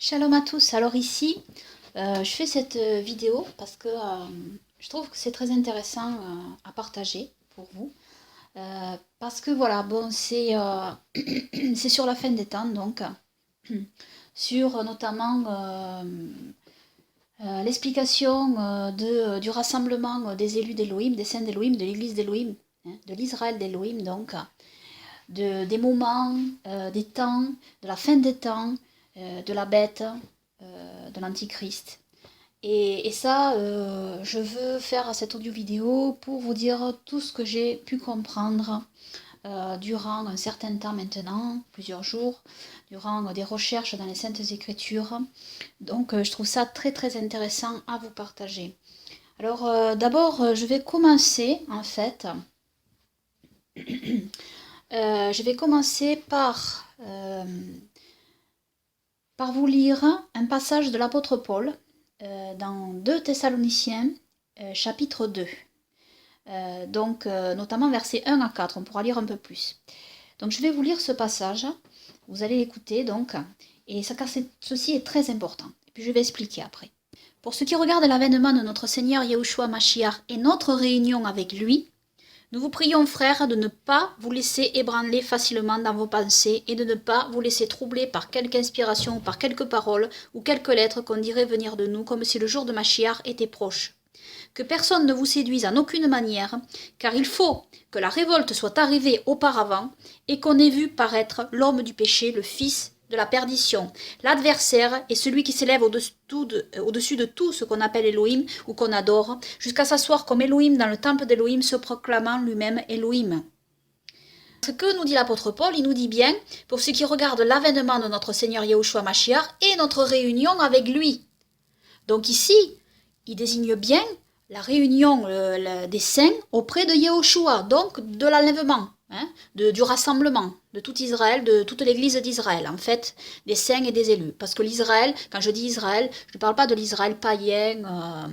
Shalom à tous. Alors ici, je fais cette vidéo parce que je trouve que c'est très intéressant à partager pour vous. Parce que voilà, bon, c'est c'est sur la fin des temps, donc sur notamment l'explication du rassemblement des élus d'Elohim, des saints d'Elohim, de l'église d'Elohim, hein, de l'Israël d'Elohim, donc des moments, des temps, de la fin des temps, de la bête, de l'antichrist. Et ça, je veux faire cette audio vidéo pour vous dire tout ce que j'ai pu comprendre durant un certain temps maintenant, plusieurs jours, durant des recherches dans les Saintes Écritures. Donc je trouve ça très très intéressant à vous partager. Alors d'abord, je vais commencer en fait. Je vais commencer par vous lire un passage de l'apôtre Paul dans 2 Thessaloniciens, chapitre 2. Notamment versets 1 à 4, on pourra lire un peu plus. Donc je vais vous lire ce passage, vous allez l'écouter donc, et ça, car ceci est très important. Et puis je vais expliquer après. Pour ce qui regarde l'avènement de notre Seigneur Yahushua Mashiach et notre réunion avec lui, nous vous prions, frères, de ne pas vous laisser ébranler facilement dans vos pensées et de ne pas vous laisser troubler par quelque inspiration ou par quelques paroles ou quelques lettres qu'on dirait venir de nous comme si le jour de Mashiach était proche. Que personne ne vous séduise en aucune manière, car il faut que la révolte soit arrivée auparavant et qu'on ait vu paraître l'homme du péché, le fils de la perdition, l'adversaire est celui qui s'élève au-dessus de tout ce qu'on appelle Elohim ou qu'on adore, jusqu'à s'asseoir comme Elohim dans le temple d'Elohim, se proclamant lui-même Elohim. Ce que nous dit l'apôtre Paul, il nous dit bien, pour ce qui regarde l'avènement de notre Seigneur Yahushua Mashiach et notre réunion avec lui. Donc ici, il désigne bien la réunion des saints auprès de Yahushua, donc de l'enlèvement. Du rassemblement de tout Israël, de toute l'église d'Israël, en fait, des saints et des élus. Parce que l'Israël, quand je dis Israël, je ne parle pas de l'Israël païen,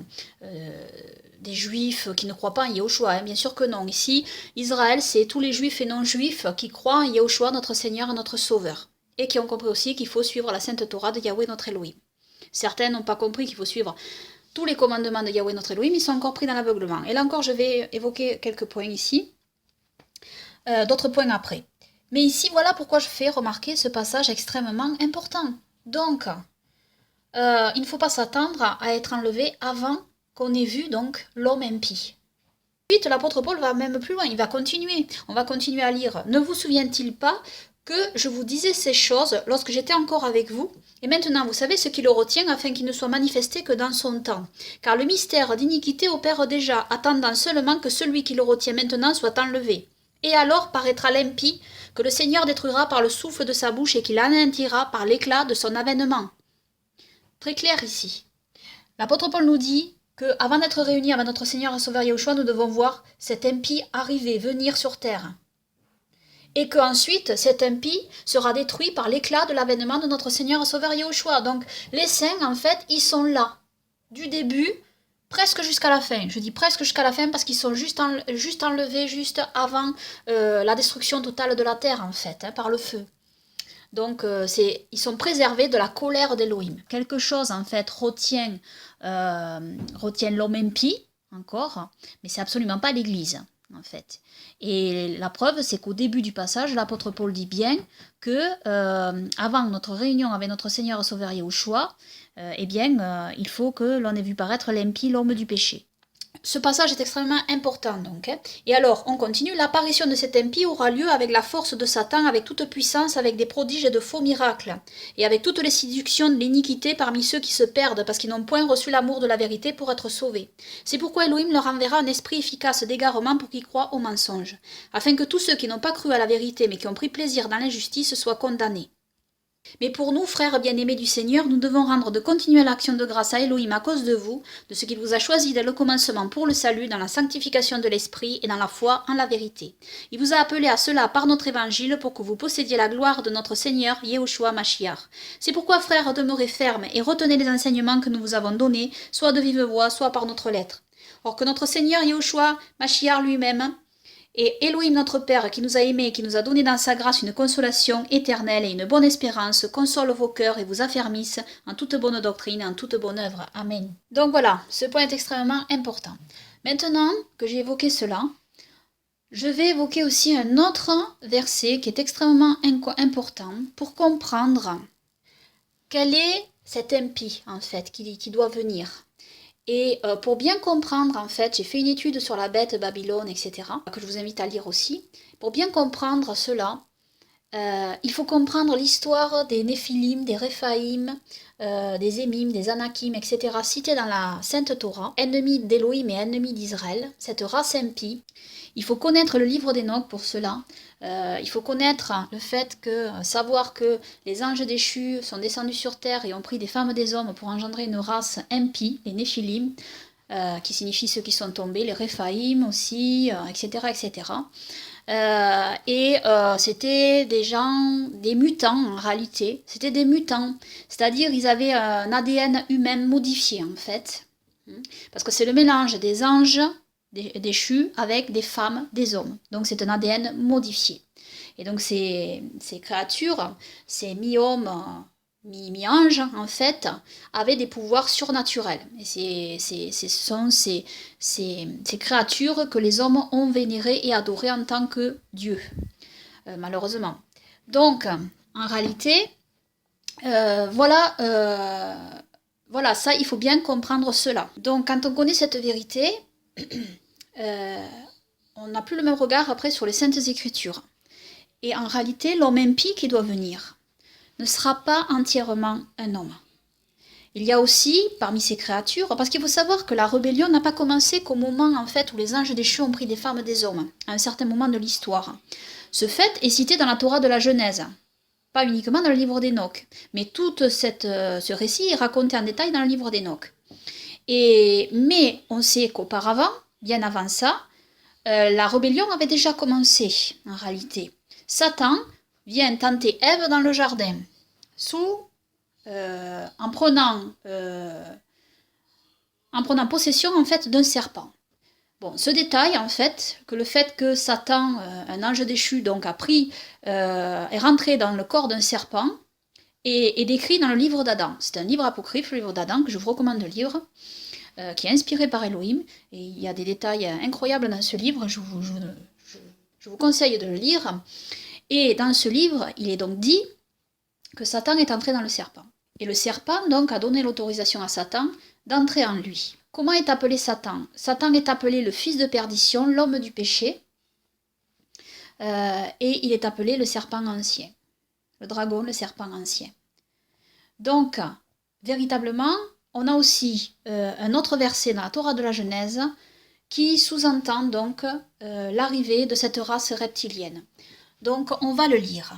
des juifs qui ne croient pas en Yahushua, bien sûr que non. Ici, Israël, c'est tous les juifs et non-juifs qui croient en Yahushua, notre Seigneur et notre Sauveur, et qui ont compris aussi qu'il faut suivre la Sainte Torah de Yahweh, notre Elohim. Certains n'ont pas compris qu'il faut suivre tous les commandements de Yahweh, notre Elohim, ils sont encore pris dans l'aveuglement. Et là encore, je vais évoquer quelques points ici. D'autres points après. Mais ici, voilà pourquoi je fais remarquer ce passage extrêmement important. Donc, il ne faut pas s'attendre à être enlevé avant qu'on ait vu donc l'homme impie. Ensuite, l'apôtre Paul va même plus loin, il va continuer. On va continuer à lire. Ne vous souvient-il pas que je vous disais ces choses lorsque j'étais encore avec vous, et maintenant vous savez ce qui le retient afin qu'il ne soit manifesté que dans son temps. Car le mystère d'iniquité opère déjà, attendant seulement que celui qui le retient maintenant soit enlevé. Et alors paraîtra l'impie, que le Seigneur détruira par le souffle de sa bouche et qu'il anéantira par l'éclat de son avènement. Très clair ici. L'apôtre Paul nous dit qu'avant d'être réunis avec notre Seigneur et Sauveur Yahushua, nous devons voir cet impie arriver, venir sur terre. Et qu'ensuite, cet impie sera détruit par l'éclat de l'avènement de notre Seigneur et Sauveur Yahushua. Donc les saints, en fait, ils sont là, du début presque jusqu'à la fin. Je dis presque jusqu'à la fin parce qu'ils sont juste enlevés juste avant la destruction totale de la terre, en fait, par le feu. Donc, ils sont préservés de la colère d'Elohim. Quelque chose, en fait, retient l'homme impie, encore, mais c'est absolument pas l'Église, en fait. Et la preuve, c'est qu'au début du passage, l'apôtre Paul dit bien que, avant notre réunion avec notre Seigneur et Sauveur Yahushua, il faut que l'on ait vu paraître l'impie, l'homme du péché. Ce passage est extrêmement important donc. Et alors, on continue. L'apparition de cet impie aura lieu avec la force de Satan, avec toute puissance, avec des prodiges et de faux miracles, et avec toutes les séductions de l'iniquité parmi ceux qui se perdent, parce qu'ils n'ont point reçu l'amour de la vérité pour être sauvés. C'est pourquoi Elohim leur enverra un esprit efficace d'égarement pour qu'ils croient au mensonge, afin que tous ceux qui n'ont pas cru à la vérité, mais qui ont pris plaisir dans l'injustice, soient condamnés. Mais pour nous, frères bien-aimés du Seigneur, nous devons rendre de continuelle action de grâce à Elohim à cause de vous, de ce qu'il vous a choisi dès le commencement pour le salut, dans la sanctification de l'esprit et dans la foi en la vérité. Il vous a appelé à cela par notre évangile pour que vous possédiez la gloire de notre Seigneur, Yahushua Mashiach. C'est pourquoi, frères, demeurez fermes et retenez les enseignements que nous vous avons donnés, soit de vive voix, soit par notre lettre. Or que notre Seigneur, Yahushua Mashiach lui-même, Et Elohim notre Père, qui nous a aimés, qui nous a donné dans sa grâce une consolation éternelle et une bonne espérance, console vos cœurs et vous affermisse en toute bonne doctrine et en toute bonne œuvre. Amen. Donc voilà, ce point est extrêmement important. Maintenant que j'ai évoqué cela, je vais évoquer aussi un autre verset qui est extrêmement important pour comprendre quel est cet impie, en fait, qui doit venir. Et pour bien comprendre, en fait, j'ai fait une étude sur la bête Babylone, etc., que je vous invite à lire aussi. Pour bien comprendre cela, il faut comprendre l'histoire des Néphilim, des Réphaïm, des Émim, des Anakim, etc., cités dans la Sainte Torah, ennemis d'Élohim et ennemis d'Israël, cette race impie. Il faut connaître le livre d'Enoch pour cela. Il faut connaître le fait savoir que les anges déchus sont descendus sur terre et ont pris des femmes des hommes pour engendrer une race impie, les Néphilim, qui signifie ceux qui sont tombés, les Réphaïm aussi, etc., etc. C'était des gens, des mutants en réalité. C'était des mutants, c'est-à-dire ils avaient un ADN humain modifié en fait, parce que c'est le mélange des anges déchus avec des femmes, des hommes. Donc c'est un ADN modifié. Et donc ces créatures, ces mi-hommes, mi-anges en fait, avaient des pouvoirs surnaturels. Et ce sont ces créatures que les hommes ont vénérées et adorées en tant que dieux, malheureusement. Donc en réalité, voilà, ça il faut bien comprendre cela. Donc quand on connaît cette vérité, on n'a plus le même regard après sur les Saintes Écritures. Et en réalité, l'homme impie qui doit venir ne sera pas entièrement un homme. Il y a aussi, parmi ces créatures, parce qu'il faut savoir que la rébellion n'a pas commencé qu'au moment en fait, où les anges déchus ont pris des femmes des hommes, à un certain moment de l'histoire. Ce fait est cité dans la Torah de la Genèse, pas uniquement dans le livre d'Enoch, mais tout ce récit est raconté en détail dans le livre d'Enoch. Mais on sait qu'auparavant, bien avant ça, la rébellion avait déjà commencé, en réalité. Satan vient tenter Ève dans le jardin, en prenant possession en fait d'un serpent. Bon, ce détail en fait, que le fait que Satan, un ange déchu, donc est rentré dans le corps d'un serpent, est décrit dans le livre d'Adam. C'est un livre apocryphe, le livre d'Adam, que je vous recommande de lire, qui est inspiré par Elohim, et il y a des détails incroyables dans ce livre, je vous conseille de le lire. Et dans ce livre, il est donc dit que Satan est entré dans le serpent. Et le serpent, donc, a donné l'autorisation à Satan d'entrer en lui. Comment est appelé Satan? Satan est appelé le fils de perdition, l'homme du péché, et il est appelé le serpent ancien. Le dragon, le serpent ancien. Donc, véritablement, on a aussi un autre verset dans la Torah de la Genèse qui sous-entend donc l'arrivée de cette race reptilienne. Donc, on va le lire.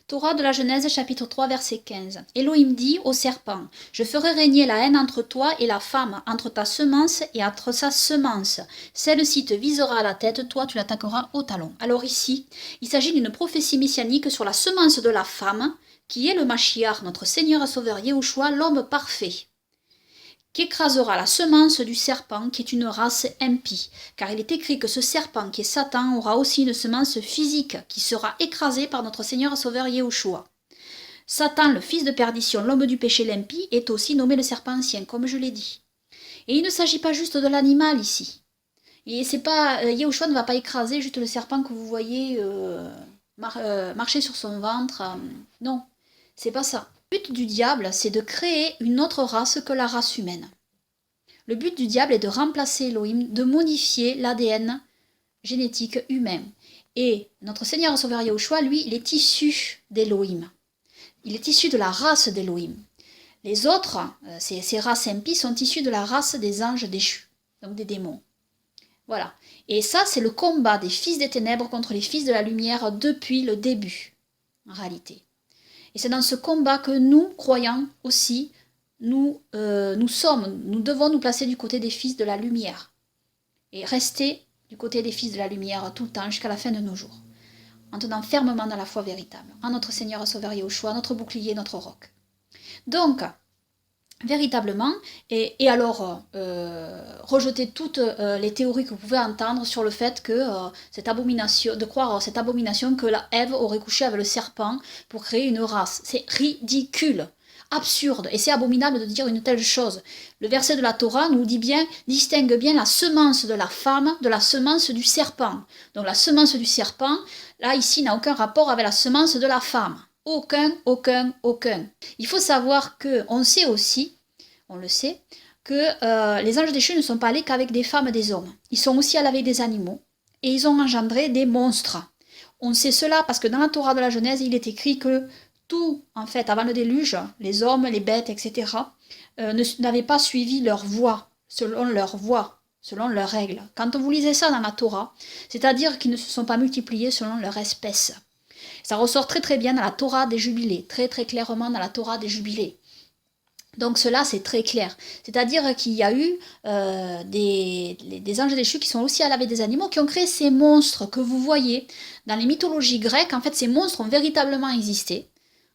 Torah de la Genèse, chapitre 3, verset 15. Elohim dit au serpent, « Je ferai régner la haine entre toi et la femme, entre ta semence et entre sa semence. Celle-ci te visera à la tête, toi tu l'attaqueras au talon. » Alors ici, il s'agit d'une prophétie messianique sur la semence de la femme, qui est le Mashiach, notre Seigneur et Sauveur Yahushua, l'homme parfait, qui écrasera la semence du serpent, qui est une race impie. Car il est écrit que ce serpent, qui est Satan, aura aussi une semence physique, qui sera écrasée par notre Seigneur et Sauveur Yahushua. Satan, le fils de perdition, l'homme du péché, l'impie, est aussi nommé le serpent ancien, comme je l'ai dit. Et il ne s'agit pas juste de l'animal ici. Et c'est pas, Yahushua ne va pas écraser juste le serpent que vous voyez marcher sur son ventre. Non, c'est pas ça. Le but du diable, c'est de créer une autre race que la race humaine. Le but du diable est de remplacer Elohim, de modifier l'ADN génétique humain. Et notre Seigneur et Sauveur Yahushua, lui, il est issu d'Elohim. Il est issu de la race d'Elohim. Les autres, ces races impies, sont issues de la race des anges déchus, donc des démons. Voilà. Et ça, c'est le combat des fils des ténèbres contre les fils de la lumière depuis le début, en réalité. Et c'est dans ce combat que nous, croyants aussi, nous devons nous placer du côté des fils de la lumière. Et rester du côté des fils de la lumière tout le temps, jusqu'à la fin de nos jours. En tenant fermement dans la foi véritable. En notre Seigneur et Sauveur Yahushua, notre bouclier, notre roc. Donc, véritablement, et alors rejeter toutes les théories que vous pouvez entendre sur le fait que cette abomination, de croire cette abomination que la Ève aurait couché avec le serpent pour créer une race. C'est ridicule, absurde, et c'est abominable de dire une telle chose. Le verset de la Torah nous dit bien, distingue bien la semence de la femme de la semence du serpent. Donc la semence du serpent, là ici, n'a aucun rapport avec la semence de la femme. Aucun, aucun, aucun. Il faut savoir que on sait aussi, on le sait, que les anges déchus ne sont pas allés qu'avec des femmes et des hommes. Ils sont aussi allés avec des animaux et ils ont engendré des monstres. On sait cela parce que dans la Torah de la Genèse, il est écrit que tout, en fait, avant le déluge, les hommes, les bêtes, etc., n'avaient pas suivi leur voie, selon leurs règles. Quand vous lisez ça dans la Torah, c'est-à-dire qu'ils ne se sont pas multipliés selon leur espèce. Ça ressort très très bien dans la Torah des Jubilés, très très clairement dans la Torah des Jubilés. Donc cela, c'est très clair. C'est-à-dire qu'il y a eu des anges déchus qui sont aussi allés avec des animaux, qui ont créé ces monstres que vous voyez dans les mythologies grecques. En fait, ces monstres ont véritablement existé.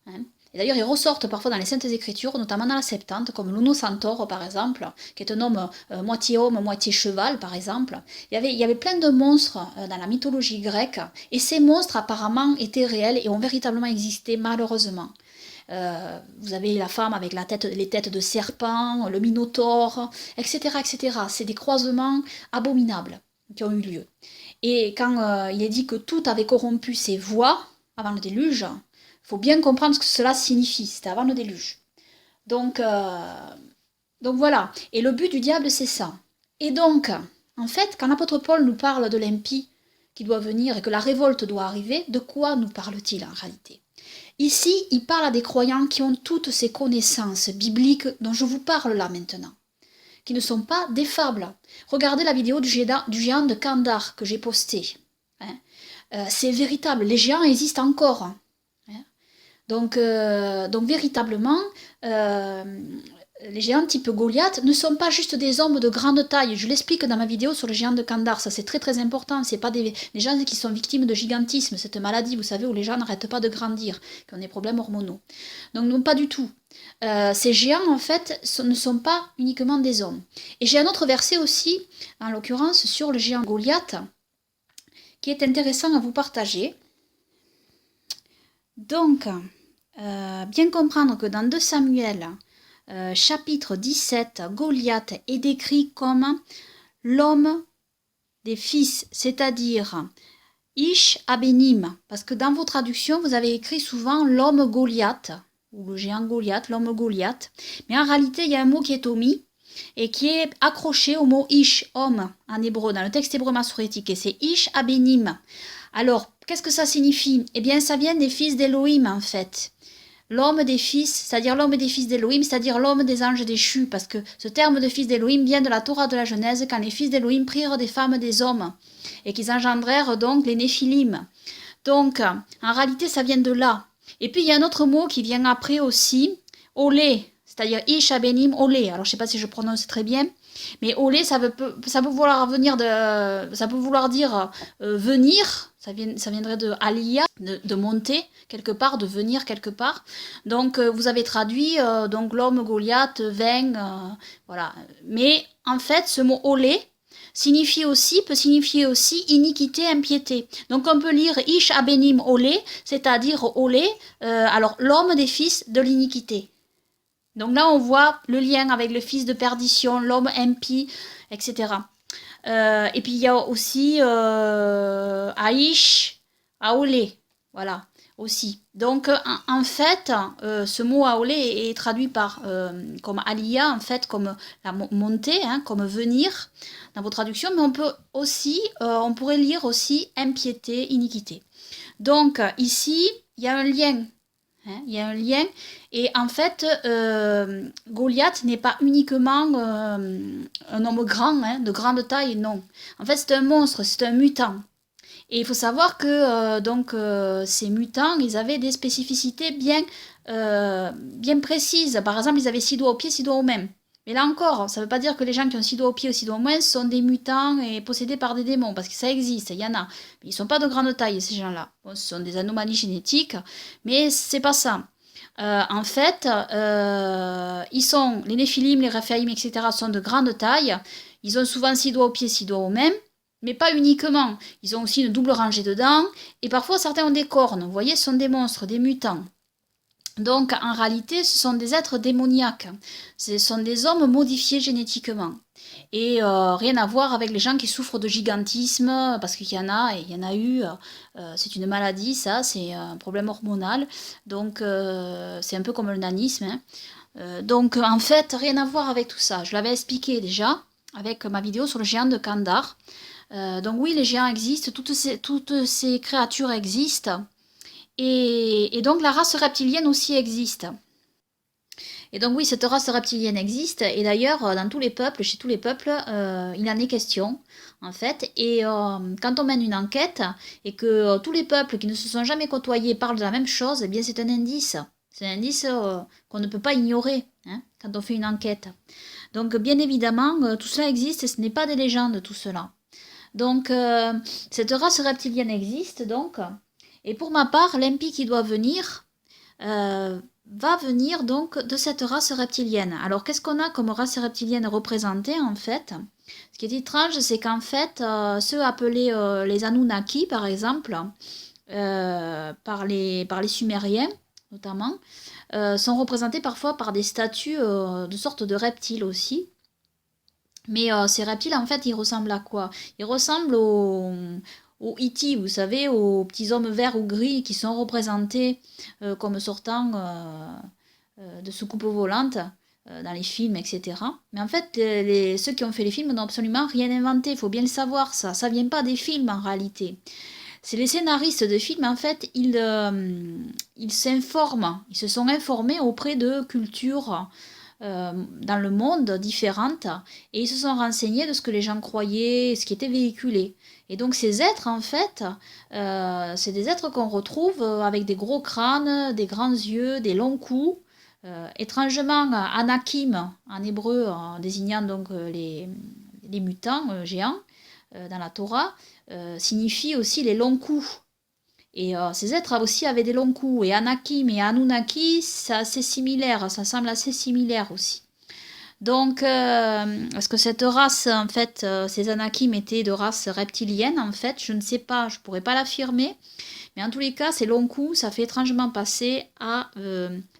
Hein. Et d'ailleurs, ils ressortent parfois dans les Saintes Écritures, notamment dans la Septante, comme l'Uno Centaure, par exemple, qui est un homme moitié homme, moitié cheval, par exemple. Il y avait plein de monstres dans la mythologie grecque, et ces monstres, apparemment, étaient réels et ont véritablement existé, malheureusement. Vous avez la femme avec les têtes de serpent, le minotaure, etc., etc. C'est des croisements abominables qui ont eu lieu. Et quand il est dit que tout avait corrompu ses voies avant le déluge, il faut bien comprendre ce que cela signifie. C'était avant le déluge. Donc voilà. Et le but du diable, c'est ça. Et donc, en fait, quand l'apôtre Paul nous parle de l'impie qui doit venir et que la révolte doit arriver, de quoi nous parle-t-il en réalité ? Ici, il parle à des croyants qui ont toutes ces connaissances bibliques dont je vous parle là maintenant, qui ne sont pas des fables. Regardez la vidéo du géant de Kandar que j'ai postée. Hein. C'est véritable, les géants existent encore. Hein. Donc véritablement, les géants type Goliath ne sont pas juste des hommes de grande taille. Je l'explique dans ma vidéo sur le géant de Kandar. Ça, c'est très très important. C'est pas des gens qui sont victimes de gigantisme, cette maladie, vous savez, où les gens n'arrêtent pas de grandir, qui ont des problèmes hormonaux. Donc non, pas du tout. Ces géants, en fait, ne sont pas uniquement des hommes. Et j'ai un autre verset aussi, en l'occurrence, sur le géant Goliath, qui est intéressant à vous partager. Donc, bien comprendre que dans 2 Samuel, chapitre 17, Goliath est décrit comme l'homme des fils, c'est-à-dire Ish Abenim, parce que dans vos traductions, vous avez écrit souvent l'homme Goliath, ou le géant Goliath, l'homme Goliath, mais en réalité, il y a un mot qui est omis, et qui est accroché au mot Ish, homme, en hébreu, dans le texte hébreu massorétique, et c'est Ish Abenim. Alors, qu'est-ce que ça signifie ? Eh bien, ça vient des fils d'Élohim, en fait. L'homme des fils, c'est-à-dire l'homme des fils d'Élohim, c'est-à-dire l'homme des anges déchus, parce que ce terme de fils d'Élohim vient de la Torah de la Genèse, quand les fils d'Élohim prirent des femmes des hommes, et qu'ils engendrèrent donc les Néphilim. Donc, en réalité, ça vient de là. Et puis, il y a un autre mot qui vient après aussi, Olé, c'est-à-dire Ish Abenim Olé. Alors, je ne sais pas si je prononce très bien, mais Olé, ça peut vouloir dire venir. Ça viendrait de Aliyah, de monter quelque part, de venir quelque part. Donc, vous avez traduit donc l'homme Goliath, vain, voilà. Mais en fait, ce mot olé peut signifier aussi iniquité, impiété. Donc, on peut lire Ish Abenim olé, c'est-à-dire olé, alors l'homme des fils de l'iniquité. Donc là, on voit le lien avec le fils de perdition, l'homme impie, etc. Et puis il y a aussi Aïch, Aolé, voilà, aussi. Donc en fait, ce mot Aolé est traduit par comme Aliyah, en fait, comme la montée, hein, comme venir dans vos traductions, mais on pourrait lire aussi impiété, iniquité. Donc ici, il y a un lien. Hein, il y a un lien, et en fait, Goliath n'est pas uniquement un homme grand, hein, de grande taille, non. En fait, c'est un monstre, c'est un mutant. Et il faut savoir que ces mutants, ils avaient des spécificités bien précises. Par exemple, ils avaient 6 doigts aux pieds, 6 doigts aux mains. Mais là encore, ça ne veut pas dire que les gens qui ont 6 doigts aux pieds ou 6 doigts aux mains sont des mutants et possédés par des démons, parce que ça existe, il y en a. Mais ils ne sont pas de grande taille, ces gens-là. Bon, ce sont des anomalies génétiques, mais c'est pas ça. en fait, les Néphilim, les Raphaïm, etc. sont de grande taille. Ils ont souvent 6 doigts aux pieds, 6 doigts aux mains. Mais pas uniquement. Ils ont aussi une double rangée de dents. Et parfois, certains ont des cornes. Vous voyez, ce sont des monstres, des mutants. Donc, en réalité, ce sont des êtres démoniaques. Ce sont des hommes modifiés génétiquement. Et rien à voir avec les gens qui souffrent de gigantisme, parce qu'il y en a, et il y en a eu. C'est une maladie, ça, c'est un problème hormonal. Donc, c'est un peu comme le nanisme. Hein. Donc, en fait, rien à voir avec tout ça. Je l'avais expliqué déjà avec ma vidéo sur le géant de Kandar. Donc oui, les géants existent, toutes ces créatures existent. Et donc la race reptilienne aussi existe. Et donc oui, cette race reptilienne existe. Et d'ailleurs, dans tous les peuples, chez tous les peuples, il en est question, en fait. Et quand on mène une enquête, et que tous les peuples qui ne se sont jamais côtoyés parlent de la même chose, eh bien c'est un indice. C'est un indice qu'on ne peut pas ignorer hein, quand on fait une enquête. Donc bien évidemment, tout cela existe et ce n'est pas des légendes, tout cela. Donc cette race reptilienne existe, donc. Et pour ma part, l'impi qui doit venir va venir donc de cette race reptilienne. Alors qu'est-ce qu'on a comme race reptilienne représentée en fait? Ce qui est étrange, c'est qu'en fait, ceux appelés les Anunnaki par exemple, par les Sumériens notamment, sont représentés parfois par des statues de sortes de reptiles aussi. Mais ces reptiles, en fait, ils ressemblent à quoi? Ils ressemblent aux E.T., vous savez, aux petits hommes verts ou gris qui sont représentés comme sortant de soucoupes volantes dans les films, etc. Mais en fait, ceux qui ont fait les films n'ont absolument rien inventé. Il faut bien le savoir, ça. Ça vient pas des films, en réalité. C'est les scénaristes de films, en fait, ils s'informent. Ils se sont informés auprès de cultures dans le monde différentes et ils se sont renseignés de ce que les gens croyaient, ce qui était véhiculé. Et donc ces êtres, en fait, c'est des êtres qu'on retrouve avec des gros crânes, des grands yeux, des longs coups. Étrangement, Anakim, en hébreu, désignant donc les mutants géants dans la Torah, signifie aussi les longs coups. Et ces êtres aussi avaient des longs coups. Et Anakim et Anunnaki, c'est assez similaire, ça semble assez similaire aussi. Donc, est-ce que cette race, en fait, ces Anakim étaient de race reptilienne, en fait, je ne sais pas, je ne pourrais pas l'affirmer. Mais en tous les cas, ces longs coups, ça fait étrangement passer à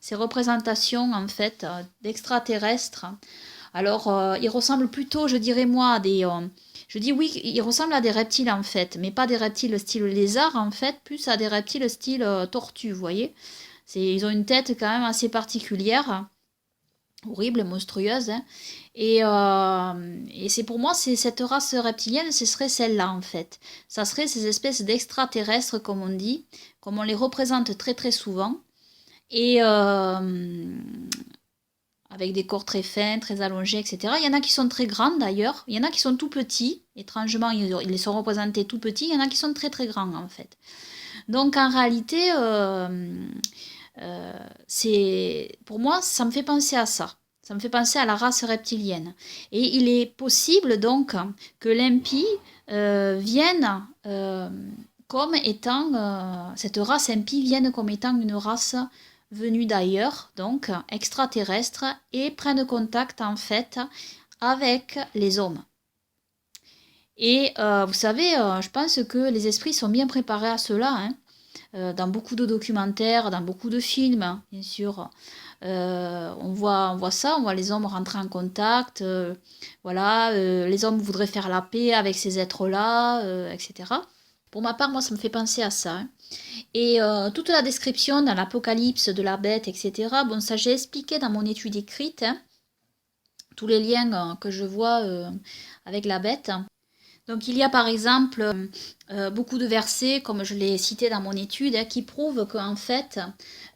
ces représentations, en fait, d'extraterrestres. Alors, ils ressemblent plutôt, je dirais moi, à des... je dis oui, ils ressemblent à des reptiles en fait, mais pas des reptiles style lézard en fait, plus à des reptiles style tortue, vous voyez. Ils ont une tête quand même assez particulière, horrible, monstrueuse. Hein. Et c'est pour moi, c'est cette race reptilienne, ce serait celle-là en fait. Ça serait ces espèces d'extraterrestres comme on dit, comme on les représente très très souvent. Et avec des corps très fins, très allongés, etc. Il y en a qui sont très grands d'ailleurs, il y en a qui sont tout petits, étrangement ils sont représentés tout petits, il y en a qui sont très très grands en fait. Donc en réalité, pour moi, ça me fait penser à ça. Ça me fait penser à la race reptilienne. Et il est possible donc que l'impi vienne comme étant, cette race impie vienne comme étant une race venus d'ailleurs, donc extraterrestres, et prennent contact en fait avec les hommes. Et vous savez, je pense que les esprits sont bien préparés à cela, hein, dans beaucoup de documentaires, dans beaucoup de films, hein, bien sûr. On voit ça, on voit les hommes rentrer en contact, voilà, les hommes voudraient faire la paix avec ces êtres-là, etc. Pour ma part, moi, ça me fait penser à ça. Hein. Et toute la description dans l'Apocalypse de la bête, etc., bon, ça j'ai expliqué dans mon étude écrite, hein, tous les liens que je vois avec la bête. Donc il y a par exemple beaucoup de versets, comme je l'ai cité dans mon étude, hein, qui prouvent qu'en fait,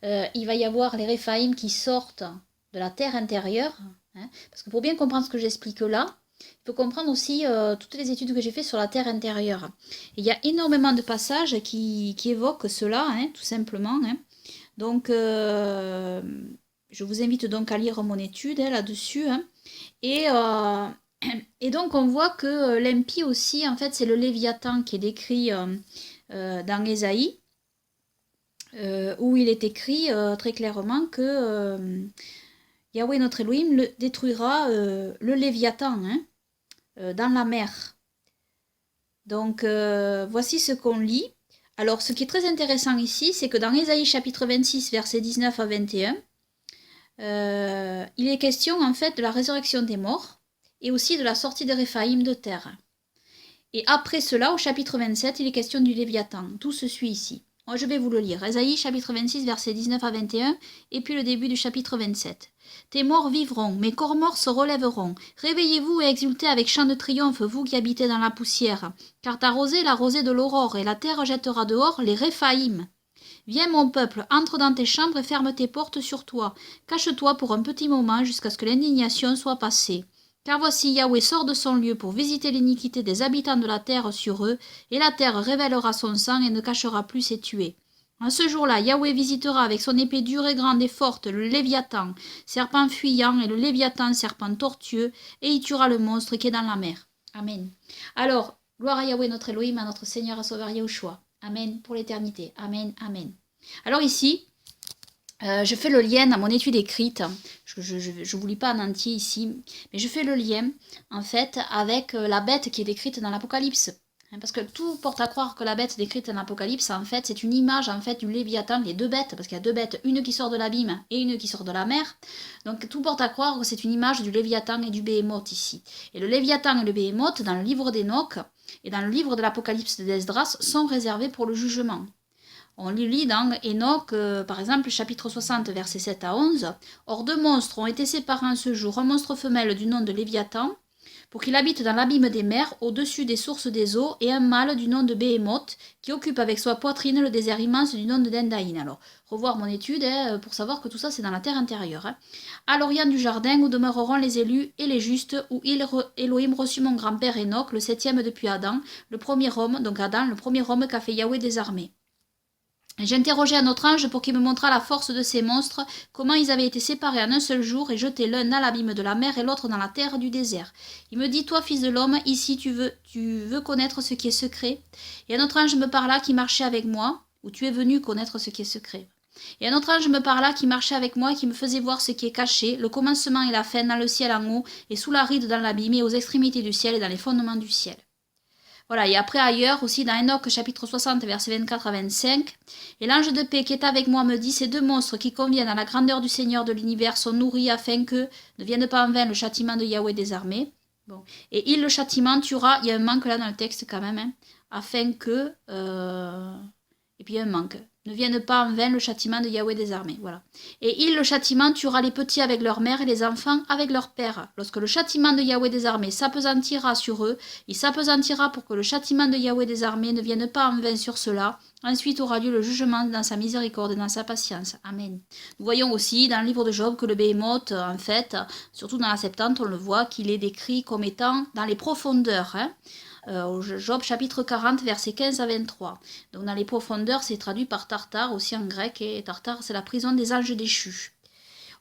il va y avoir les Réphaïm qui sortent de la terre intérieure. Hein, parce que pour bien comprendre ce que j'explique là, il faut comprendre aussi toutes les études que j'ai faites sur la terre intérieure. Et il y a énormément de passages qui évoquent cela, hein, tout simplement. Hein. Donc, je vous invite donc à lire mon étude hein, là-dessus. Hein. Et donc, on voit que l'impie aussi, en fait, c'est le Léviathan qui est décrit dans Ésaïe. où il est écrit très clairement que Yahweh notre Elohim détruira le Léviathan dans la mer. Donc voici ce qu'on lit. Alors ce qui est très intéressant ici, c'est que dans Ésaïe chapitre 26, versets 19 à 21, il est question en fait de la résurrection des morts et aussi de la sortie des Réphaïm de terre. Et après cela, au chapitre 27, il est question du Léviathan. Tout se suit ici. Moi, je vais vous le lire. Ésaïe, chapitre 26, versets 19 à 21, et puis le début du chapitre 27. Tes morts vivront, mes corps morts se relèveront. Réveillez-vous et exultez avec chant de triomphe, vous qui habitez dans la poussière. Car ta rosée, la rosée de l'aurore, et la terre jettera dehors les Réphaïm. Viens, mon peuple, entre dans tes chambres et ferme tes portes sur toi. Cache-toi pour un petit moment jusqu'à ce que l'indignation soit passée. Car voici Yahweh sort de son lieu pour visiter l'iniquité des habitants de la terre sur eux, et la terre révélera son sang et ne cachera plus ses tués. En ce jour-là, Yahweh visitera avec son épée dure et grande et forte le Léviathan, serpent fuyant, et le Léviathan, serpent tortueux, et il tuera le monstre qui est dans la mer. Amen. Alors, gloire à Yahweh notre Elohim, à notre Seigneur et Sauveur Yahushua. Amen pour l'éternité. Amen, amen. Alors ici, je fais le lien dans mon étude écrite, je ne vous lis pas en entier ici, mais je fais le lien en fait avec la bête qui est décrite dans l'Apocalypse. Parce que tout porte à croire que la bête décrite dans l'Apocalypse, en fait, c'est une image en fait du Léviathan, les deux bêtes, parce qu'il y a deux bêtes, une qui sort de l'abîme et une qui sort de la mer. Donc tout porte à croire que c'est une image du Léviathan et du Béhémoth ici. Et le Léviathan et le Béhémoth, dans le livre d'Enoch et dans le livre de l'Apocalypse d'Esdras, sont réservés pour le jugement. On le lit dans Enoch, par exemple, chapitre 60, versets 7 à 11. Or, deux monstres ont été séparés en ce jour, un monstre femelle du nom de Léviathan, pour qu'il habite dans l'abîme des mers, au-dessus des sources des eaux, et un mâle du nom de Béhémoth, qui occupe avec sa poitrine le désert immense du nom de Dendaïn. Alors, revoir mon étude pour savoir que tout ça, c'est dans la terre intérieure. À l'orient du jardin, où demeureront les élus et les justes, où Elohim reçut mon grand-père Enoch, le septième depuis Adam, le premier homme, donc Adam, le premier homme qu'a fait Yahweh des armées. J'interrogeai un autre ange pour qu'il me montrât la force de ces monstres, comment ils avaient été séparés en un seul jour et jetés l'un dans l'abîme de la mer et l'autre dans la terre du désert. Il me dit, toi, fils de l'homme, ici tu veux connaître ce qui est secret. Et un autre ange me parla qui marchait avec moi, ou tu es venu connaître ce qui est secret. Et un autre ange me parla qui marchait avec moi et qui me faisait voir ce qui est caché, le commencement et la fin dans le ciel en haut, et sous la ride dans l'abîme, et aux extrémités du ciel et dans les fondements du ciel. Voilà, et après ailleurs aussi dans Enoch chapitre 60 versets 24 à 25, et l'ange de paix qui est avec moi me dit, ces deux monstres qui conviennent à la grandeur du Seigneur de l'univers sont nourris afin que ne vienne pas en vain le châtiment de Yahweh des armées. Bon. Et il le châtiment tuera, il y a un manque là dans le texte quand même, afin que, et puis il y a un manque, ne vienne pas en vain le châtiment de Yahweh des armées. Voilà. Et il, le châtiment, tuera les petits avec leur mère et les enfants avec leur père. Lorsque le châtiment de Yahweh des armées s'apesantira sur eux, il s'apesantira pour que le châtiment de Yahweh des armées ne vienne pas en vain sur cela. Ensuite aura lieu le jugement dans sa miséricorde et dans sa patience. Amen. Nous voyons aussi dans le livre de Job que le Béhémoth, en fait, surtout dans la Septante, on le voit qu'il est décrit comme étant dans les profondeurs. Job chapitre 40 versets 15 à 23. Donc dans les profondeurs, c'est traduit par Tartare aussi en grec, et Tartare c'est la prison des anges déchus.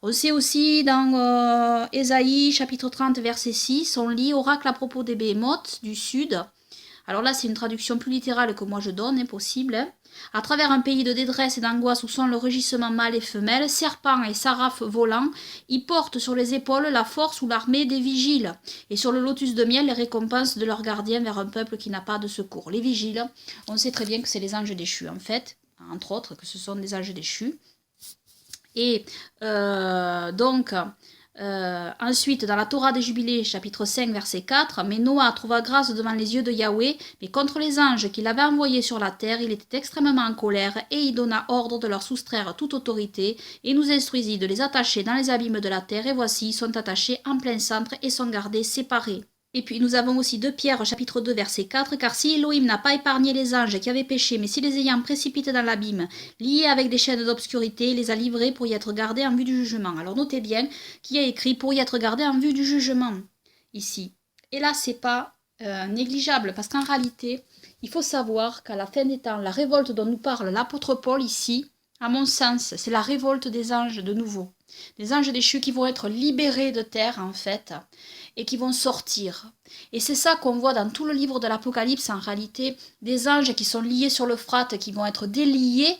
On sait aussi dans Ésaïe chapitre 30 verset 6, on lit oracle à propos des Béhémoths du sud. Alors là c'est une traduction plus littérale que moi je donne, possible. À travers un pays de détresse et d'angoisse où sont le rugissement mâle et femelle, serpents et saraphes volants, ils portent sur les épaules la force ou l'armée des vigiles, et sur le lotus de miel les récompenses de leurs gardiens vers un peuple qui n'a pas de secours. Les vigiles, on sait très bien que c'est les anges déchus en fait, entre autres que ce sont des anges déchus. Et donc... ensuite, dans la Torah des Jubilés, chapitre 5, verset 4, mais Noah trouva grâce devant les yeux de Yahweh, mais contre les anges qu'il avait envoyés sur la terre, il était extrêmement en colère, et il donna ordre de leur soustraire toute autorité, et nous instruisit de les attacher dans les abîmes de la terre, et voici, ils sont attachés en plein centre et sont gardés séparés. Et puis nous avons aussi 2 Pierre chapitre 2 verset 4, car si Elohim n'a pas épargné les anges qui avaient péché, mais si les ayant précipités dans l'abîme, liés avec des chaînes d'obscurité, il les a livrés pour y être gardés en vue du jugement. Alors notez bien qu'il y a écrit pour y être gardés en vue du jugement, ici. Et là, c'est pas négligeable, parce qu'en réalité, il faut savoir qu'à la fin des temps, la révolte dont nous parle l'apôtre Paul ici, à mon sens, c'est la révolte des anges de nouveau. Des anges déchus qui vont être libérés de terre, en fait, et qui vont sortir. Et c'est ça qu'on voit dans tout le livre de l'Apocalypse, en réalité, des anges qui sont liés sur l'Euphrate, qui vont être déliés,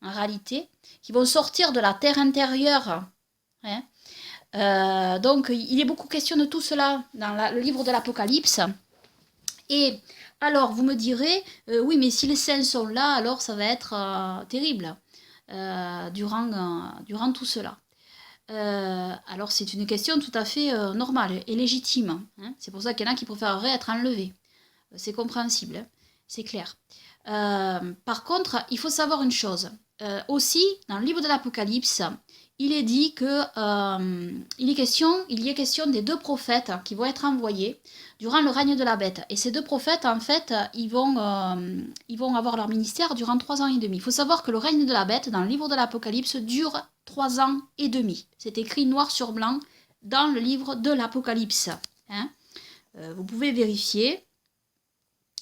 en réalité, qui vont sortir de la terre intérieure. Hein. Donc, il est beaucoup question de tout cela dans le livre de l'Apocalypse. Et alors, vous me direz, oui, mais si les saints sont là, alors ça va être terrible durant tout cela. Alors, c'est une question tout à fait normale et légitime. Hein. C'est pour ça qu'il y en a qui préféreraient être enlevés. C'est compréhensible, hein. C'est clair. Par contre, il faut savoir une chose. Aussi, dans le livre de l'Apocalypse, il est dit que il y est question des 2 prophètes qui vont être envoyés durant le règne de la bête. Et ces 2 prophètes, en fait, ils vont avoir leur ministère durant 3 ans et demi. Il faut savoir que le règne de la bête, dans le livre de l'Apocalypse, dure 3 ans et demi. C'est écrit noir sur blanc dans le livre de l'Apocalypse. Hein. Vous pouvez vérifier,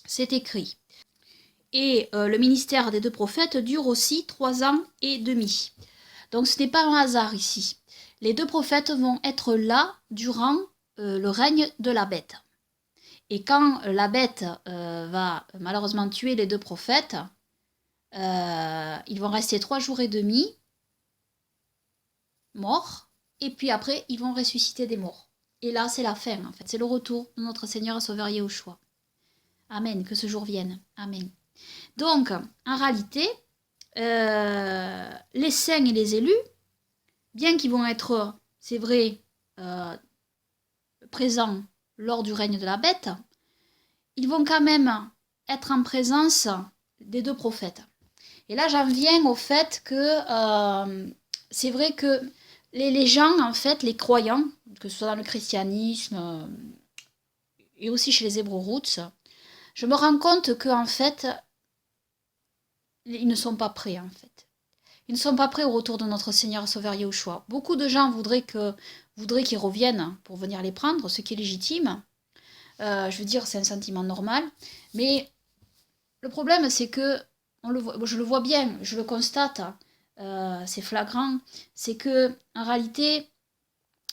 c'est écrit. Et le ministère des 2 prophètes dure aussi 3 ans et demi. Donc ce n'est pas un hasard ici. Les 2 prophètes vont être là durant le règne de la bête. Et quand la bête va malheureusement tuer les 2 prophètes, ils vont rester 3 jours et demi morts, et puis après ils vont ressusciter des morts. Et là c'est la fin en fait, c'est le retour de notre Seigneur et Sauveur Yahushua. Amen, que ce jour vienne. Amen. Donc en réalité, les saints et les élus, bien qu'ils vont être, c'est vrai, présents lors du règne de la bête, ils vont quand même être en présence des 2 prophètes. Et là, j'en viens au fait que c'est vrai que les gens, en fait, les croyants, que ce soit dans le christianisme et aussi chez les Hébreux Roots, je me rends compte qu'en fait, ils ne sont pas prêts, en fait. Ils ne sont pas prêts au retour de notre Seigneur et Sauveur Yahushua. Beaucoup de gens voudraient qu'ils reviennent pour venir les prendre, ce qui est légitime. Je veux dire, c'est un sentiment normal. Mais le problème, c'est que, je le vois bien, je le constate, c'est flagrant, c'est que en réalité,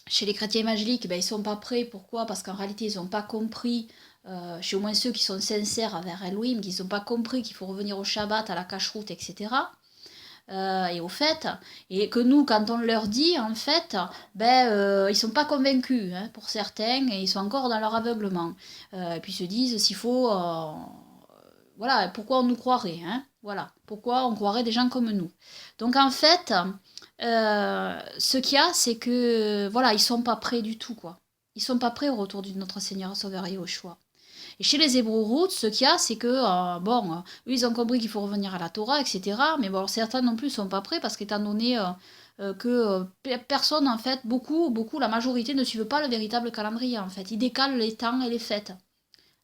chez les chrétiens évangéliques, ils ne sont pas prêts. Pourquoi? Parce qu'en réalité, ils n'ont pas compris, chez au moins ceux qui sont sincères envers Elohim, qu'ils n'ont pas compris qu'il faut revenir au Shabbat, à la cacheroute, etc. Et au fait, et que nous, quand on leur dit, en fait, ils sont pas convaincus, hein, pour certains, et ils sont encore dans leur aveuglement. Et puis ils se disent, s'il faut, voilà, pourquoi on nous croirait, hein, voilà, pourquoi on croirait des gens comme nous. Donc en fait, ce qu'il y a, c'est que, voilà, ils sont pas prêts du tout, quoi. Ils sont pas prêts au retour de notre Seigneur Sauveur Yahushua. Et chez les Hébreux Roots, ce qu'il y a, c'est que, eux, ils ont compris qu'il faut revenir à la Torah, etc. Mais bon, certains non plus ne sont pas prêts parce qu'étant donné que personne, en fait, beaucoup, la majorité ne suivent pas le véritable calendrier, en fait. Ils décalent les temps et les fêtes.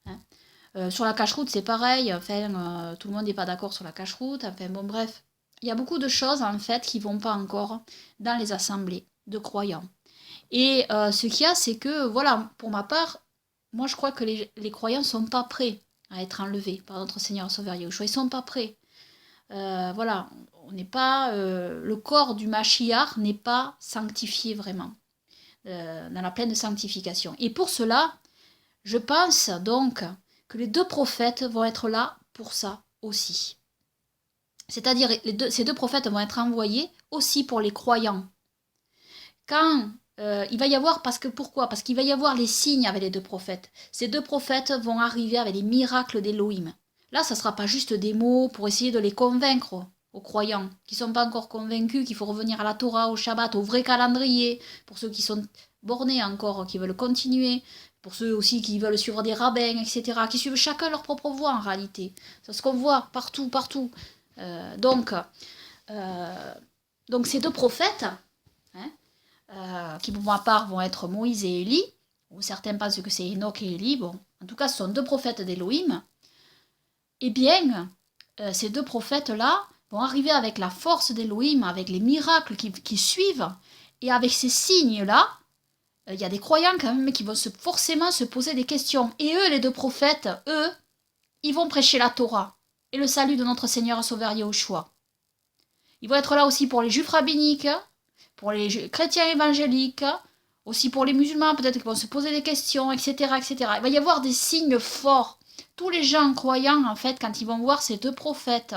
Hein. Sur la cacheroute, c'est pareil. Enfin, tout le monde n'est pas d'accord sur la cacheroute. Enfin, bon, bref. Il y a beaucoup de choses, en fait, qui ne vont pas encore dans les assemblées de croyants. Et ce qu'il y a, c'est que, voilà, pour ma part, moi, je crois que les croyants ne sont pas prêts à être enlevés par notre Seigneur Sauveur Yahushua. Ils ne sont pas prêts. Voilà, on n'est pas, le corps du Mashiach n'est pas sanctifié vraiment, dans la pleine sanctification. Et pour cela, je pense donc que les 2 prophètes vont être là pour ça aussi. C'est-à-dire, ces 2 prophètes vont être envoyés aussi pour les croyants. Quand il va y avoir, pourquoi? Parce qu'il va y avoir les signes avec les 2 prophètes. Ces 2 prophètes vont arriver avec les miracles d'Elohim. Là, ça ne sera pas juste des mots pour essayer de les convaincre aux croyants, qui ne sont pas encore convaincus qu'il faut revenir à la Torah, au Shabbat, au vrai calendrier, pour ceux qui sont bornés encore, qui veulent continuer, pour ceux aussi qui veulent suivre des rabbins, etc., qui suivent chacun leur propre voie en réalité. C'est ce qu'on voit partout. Donc ces 2 prophètes, hein, qui pour ma part vont être Moïse et Élie, ou certains pensent que c'est Enoch et Élie, bon, en tout cas ce sont 2 prophètes d'Élohim, eh bien, ces 2 prophètes-là vont arriver avec la force d'Élohim, avec les miracles qui suivent, et avec ces signes-là, il y a des croyants quand même qui vont forcément se poser des questions. Et eux, les 2 prophètes, eux, ils vont prêcher la Torah et le salut de notre Seigneur et Sauveur Yahushua. Ils vont être là aussi pour les juifs rabbiniques, pour les chrétiens évangéliques, aussi pour les musulmans, peut-être qu'ils vont se poser des questions, etc., etc. Il va y avoir des signes forts. Tous les gens croyants, en fait, quand ils vont voir ces 2 prophètes,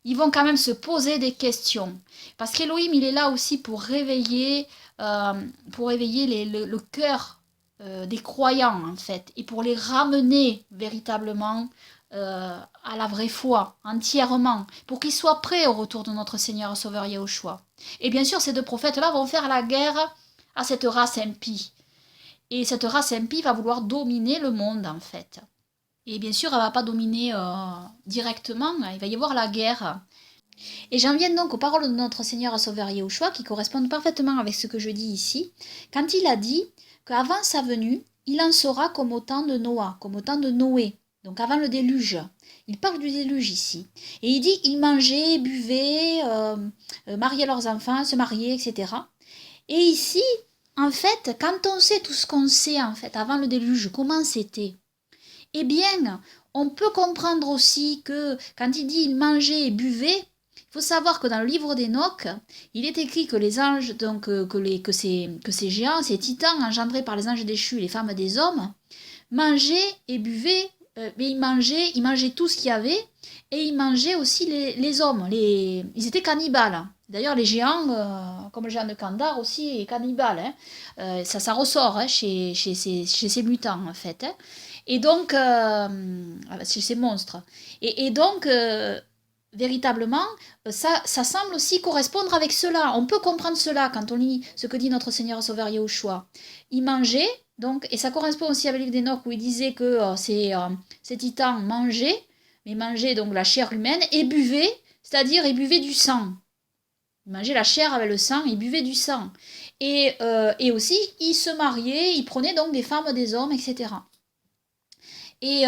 ils vont quand même se poser des questions. Parce qu'Elohim, il est là aussi pour réveiller le cœur des croyants, en fait, et pour les ramener véritablement à la vraie foi, entièrement, pour qu'ils soient prêts au retour de notre Seigneur Sauveur Yahushua. Et bien sûr, ces deux prophètes-là vont faire la guerre à cette race impie. Et cette race impie va vouloir dominer le monde, en fait. Et bien sûr, elle ne va pas dominer directement, il va y avoir la guerre. Et j'en viens donc aux paroles de notre Seigneur et Sauveur Yahushua qui correspondent parfaitement avec ce que je dis ici, quand il a dit qu'avant sa venue, il en sera comme au temps de Noah, comme au temps de Noé, donc avant le déluge. Il parle du déluge ici. Et il dit, ils mangeaient, buvaient, mariaient leurs enfants, se mariaient, etc. Et ici, en fait, quand on sait tout ce qu'on sait, en fait, avant le déluge, comment c'était, eh bien, on peut comprendre aussi que quand il dit ils mangeaient et buvaient, il faut savoir que dans le livre d'Enoch, il est écrit que les anges, donc que ces géants, ces titans engendrés par les anges déchus, les femmes des hommes, mangeaient et buvaient, mais ils mangeaient tout ce qu'il y avait, et ils mangeaient aussi les hommes. Ils étaient cannibales. D'ailleurs, les géants, comme le géant de Kandar aussi, est cannibale. Hein. Ça ressort hein, chez ces mutants, en fait. Hein. Et donc, chez ces monstres. Et donc, véritablement, ça semble aussi correspondre avec cela. On peut comprendre cela quand on lit ce que dit notre Seigneur Sauveur Yahushua. Il mangeait, donc, et ça correspond aussi avec le livre d'Enoch où il disait que ces titans mangeaient, mais mangeaient donc la chair humaine, et buvaient, c'est-à-dire ils buvaient du sang. Ils mangeaient la chair avec le sang, ils buvaient du sang. Et aussi, ils se mariaient, ils prenaient donc des femmes, des hommes, etc. Et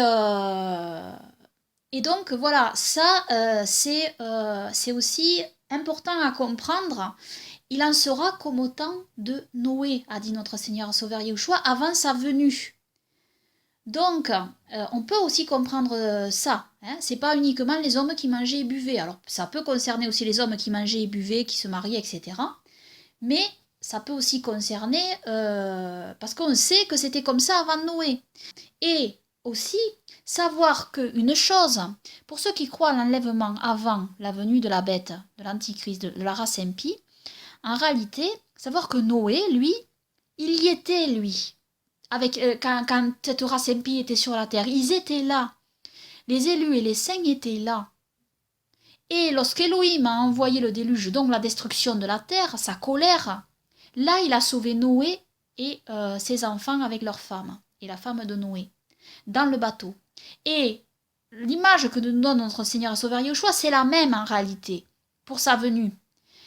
donc voilà, ça c'est aussi important à comprendre. Il en sera comme au temps de Noé, a dit notre Seigneur Sauveur Yahushua, avant sa venue. Donc, on peut aussi comprendre ça. Hein. C'est pas uniquement les hommes qui mangeaient et buvaient. Alors, ça peut concerner aussi les hommes qui mangeaient et buvaient, qui se mariaient, etc. Mais ça peut aussi concerner, parce qu'on sait que c'était comme ça avant Noé. Et aussi, savoir qu'une chose, pour ceux qui croient à l'enlèvement avant la venue de la bête, de l'antichrist, de la race impie, en réalité, savoir que Noé, lui, il y était, lui. Avec, quand cette race impie était sur la terre, ils étaient là. Les élus et les saints étaient là. Et lorsqu'Élohim a envoyé le déluge, donc la destruction de la terre, sa colère, là il a sauvé Noé et ses enfants avec leurs femmes, et la femme de Noé, dans le bateau. Et l'image que nous donne notre Seigneur Sauveur Yeshua, c'est la même en réalité, pour sa venue.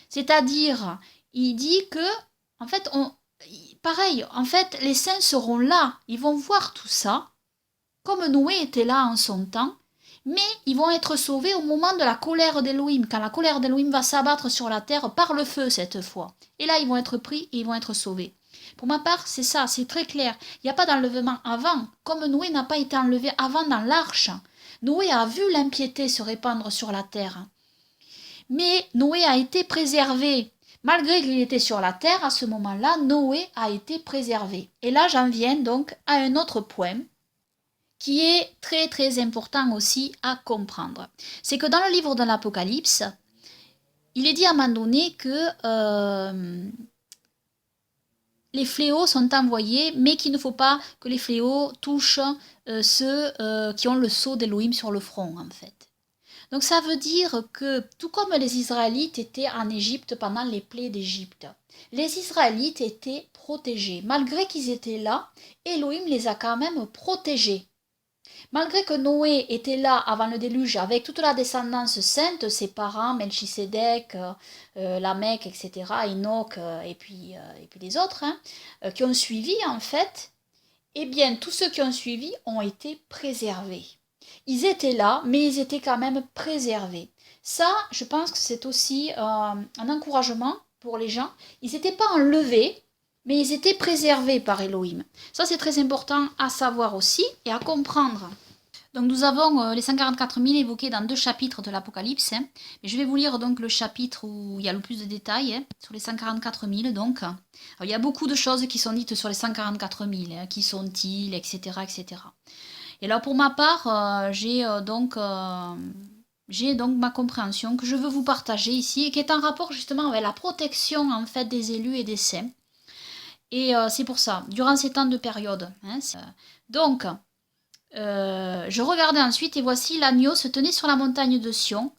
C'est-à-dire, il dit que, en fait, pareil, en fait, les saints seront là, ils vont voir tout ça, comme Noé était là en son temps, mais ils vont être sauvés au moment de la colère d'Élohim, quand la colère d'Élohim va s'abattre sur la terre par le feu cette fois. Et là, ils vont être pris et ils vont être sauvés. Pour ma part, c'est ça, c'est très clair. Il n'y a pas d'enlèvement avant, comme Noé n'a pas été enlevé avant dans l'arche. Noé a vu l'impiété se répandre sur la terre. Mais Noé a été préservé. Malgré qu'il était sur la terre, à ce moment-là, Noé a été préservé. Et là, j'en viens donc à un autre point qui est très très important aussi à comprendre. C'est que dans le livre de l'Apocalypse, il est dit à un moment donné que les fléaux sont envoyés, mais qu'il ne faut pas que les fléaux touchent ceux qui ont le sceau d'Élohim sur le front, en fait. Donc ça veut dire que, tout comme les Israélites étaient en Égypte pendant les plaies d'Égypte, les Israélites étaient protégés. Malgré qu'ils étaient là, Élohim les a quand même protégés. Malgré que Noé était là avant le déluge avec toute la descendance sainte, ses parents, Melchisédek, Lamech, etc., Enoch et puis les autres, qui ont suivi en fait, eh bien tous ceux qui ont suivi ont été préservés. Ils étaient là, mais ils étaient quand même préservés. Ça, je pense que c'est aussi un encouragement pour les gens. Ils n'étaient pas enlevés, mais ils étaient préservés par Elohim. Ça, c'est très important à savoir aussi et à comprendre. Donc nous avons les 144 000 évoqués dans 2 chapitres de l'Apocalypse. Hein. Mais je vais vous lire donc le chapitre où il y a le plus de détails, hein, sur les 144 000. Donc. Alors, il y a beaucoup de choses qui sont dites sur les 144 000. Hein, qui sont-ils, etc., etc. Et là, pour ma part, j'ai donc J'ai donc ma compréhension que je veux vous partager ici et qui est en rapport justement avec la protection en fait des élus et des saints. Et c'est pour ça, durant ces temps de période. Hein, donc, je regardais ensuite et voici l'agneau se tenait sur la montagne de Sion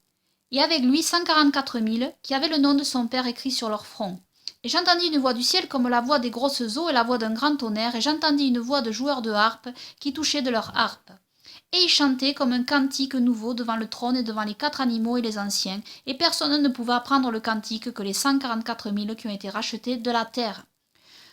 et avec lui 144 000 qui avaient le nom de son père écrit sur leur front. Et j'entendis une voix du ciel comme la voix des grosses eaux et la voix d'un grand tonnerre, et j'entendis une voix de joueurs de harpe qui touchaient de leur harpe. Et ils chantaient comme un cantique nouveau devant le trône et devant les 4 animaux et les anciens, et personne ne pouvait apprendre le cantique que les 144 000 qui ont été rachetés de la terre.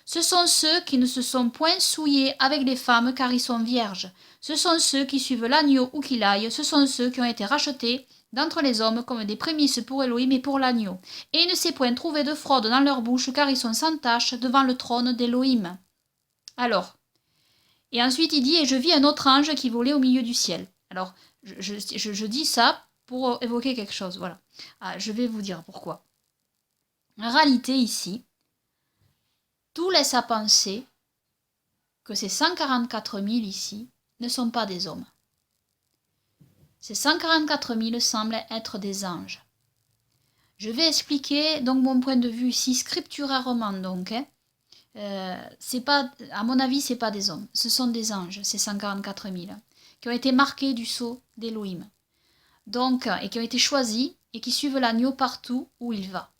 Ce sont ceux qui ne se sont point souillés avec les femmes car ils sont vierges. Ce sont ceux qui suivent l'agneau où qu'il aille. Ce sont ceux qui ont été rachetés d'entre les hommes comme des prémices pour Elohim et pour l'agneau. Et il ne s'est point trouvé de fraude dans leur bouche car ils sont sans tache devant le trône d'Elohim. Alors, et ensuite il dit, et je vis un autre ange qui volait au milieu du ciel. Alors, je dis ça pour évoquer quelque chose, voilà. Je vais vous dire pourquoi. En réalité, ici, tout laisse à penser que ces 144 000 ici ne sont pas des hommes. Ces 144 000 semblent être des anges. Je vais expliquer donc mon point de vue ici scripturairement donc. C'est pas, à mon avis, c'est pas des hommes. Ce sont des anges, ces 144 000, qui ont été marqués du sceau d'Élohim. Donc, et qui ont été choisis et qui suivent l'agneau partout où il va.